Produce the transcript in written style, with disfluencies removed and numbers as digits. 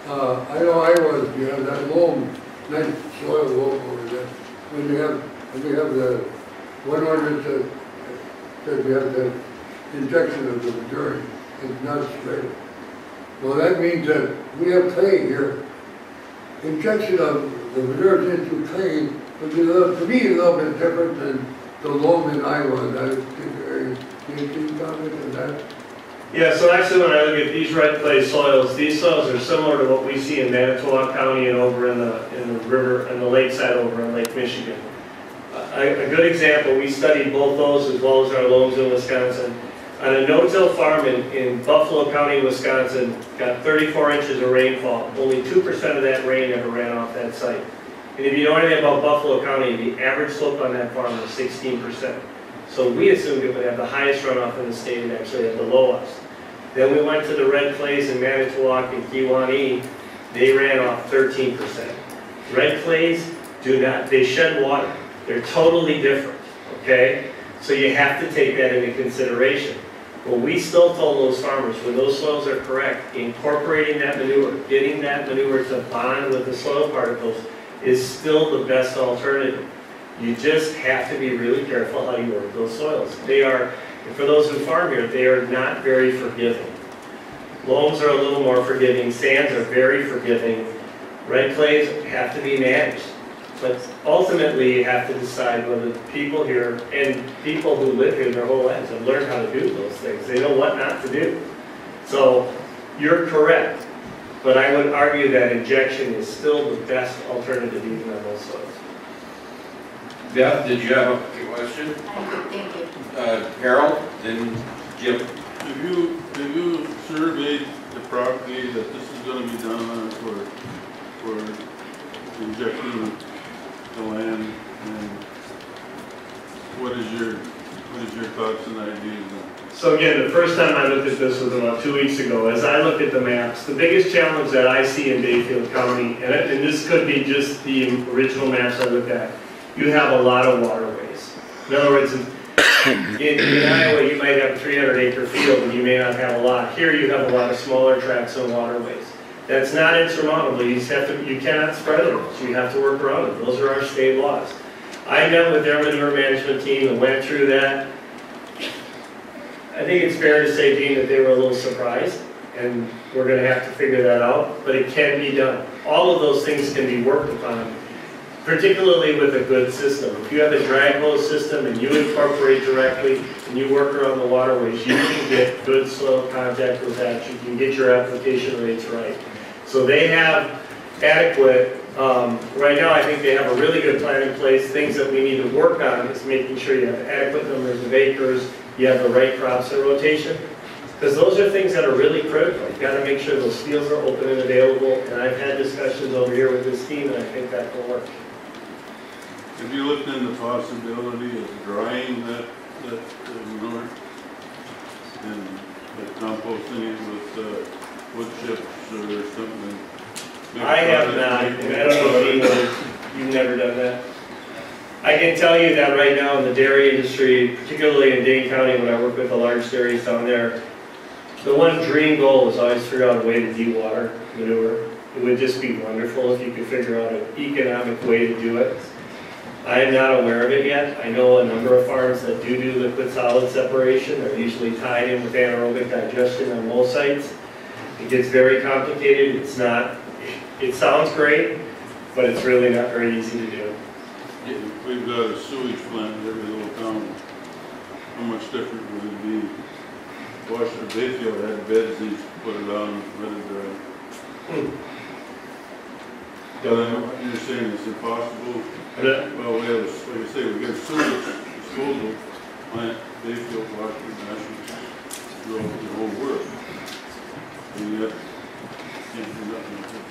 I know I was, you have that loam, nice soil loam over there. When you have the one ordinance that says you have the injection of the manure, it's not sprayed. Well, that means that we have clay here. Injection of the manure into clay would be to me a little bit different than the loam in Iowa. Can you comment on that? Yeah, so actually when I look at these red clay soils, these soils are similar to what we see in Manitowoc County and over in the river and the lakeside over in Lake Michigan. A good example, we studied both those as well as our loams in Wisconsin. On a no-till farm in Buffalo County, Wisconsin, got 34 inches of rainfall. Only 2% of that rain ever ran off that site. And if you know anything about Buffalo County, the average slope on that farm was 16%. So we assumed it would have the highest runoff in the state and actually had the lowest. Then we went to the red clays in Manitowoc and Kewaunee. They ran off 13%. Red clays do not, they shed water. They're totally different, okay? So you have to take that into consideration. Well, we still told those farmers, when those soils are correct, incorporating that manure, getting that manure to bond with the soil particles is still the best alternative. You just have to be really careful how you work those soils. They are, for those who farm here, they are not very forgiving. Loams are a little more forgiving. Sands are very forgiving. Red clays have to be managed. But ultimately, you have to decide whether the people here, and people who live here their whole lives have learned how to do those things. They know what not to do. So you're correct. But I would argue that injection is still the best alternative even on those soils. Beth, did you have a question? I did, thank you. Harold, then Jim. Have you surveyed the property that this is going to be done on for injecting the land, and what is your thoughts and ideas on? So again, the first time I looked at this was about 2 weeks ago. As I looked at the maps, the biggest challenge that I see in Bayfield County, and this could be just the original maps I looked at, you have a lot of waterways. In other words, in Iowa you might have a 300-acre field and you may not have a lot. Here you have a lot of smaller tracts and waterways. That's not insurmountable. You cannot spread them. You have to work around it. Those are our state laws. I met with their manure management team and went through that. I think it's fair to say, Dean, that they were a little surprised, and we're going to have to figure that out, but it can be done. All of those things can be worked upon, particularly with a good system. If you have a drag hose system and you incorporate directly and you work around the waterways, you can get good soil contact with that. You can get your application rates right. So they have adequate, right now I think they have a really good plan in place. Things that we need to work on is making sure you have adequate numbers of acres, you have the right crops in rotation, because those are things that are really critical. You've got to make sure those fields are open and available, and I've had discussions over here with this team, and I think that will work. Have you looked into the possibility of drying that manure and composting it with wood chips or something? I have not, and I don't know if you've never done that. I can tell you that right now in the dairy industry, particularly in Dane County when I work with the large dairies down there, the one dream goal is always figure out a way to de-water manure. It would just be wonderful if you could figure out an economic way to do it. I am not aware of it yet. I know a number of farms that do liquid solid separation. They're usually tied in with anaerobic digestion on most sites. It gets very complicated. It's not, it sounds great, but it's really not very easy to do. We've got a sewage plant in every little town. How much different would it be? Washington Bayfield had beds, they put it on and let it dry. But I know what you're saying, it's impossible. Well, we have, like I say, we got a sewage disposal plant, Bayfield, Washington, National, the whole world. And yet, can't do nothing with it.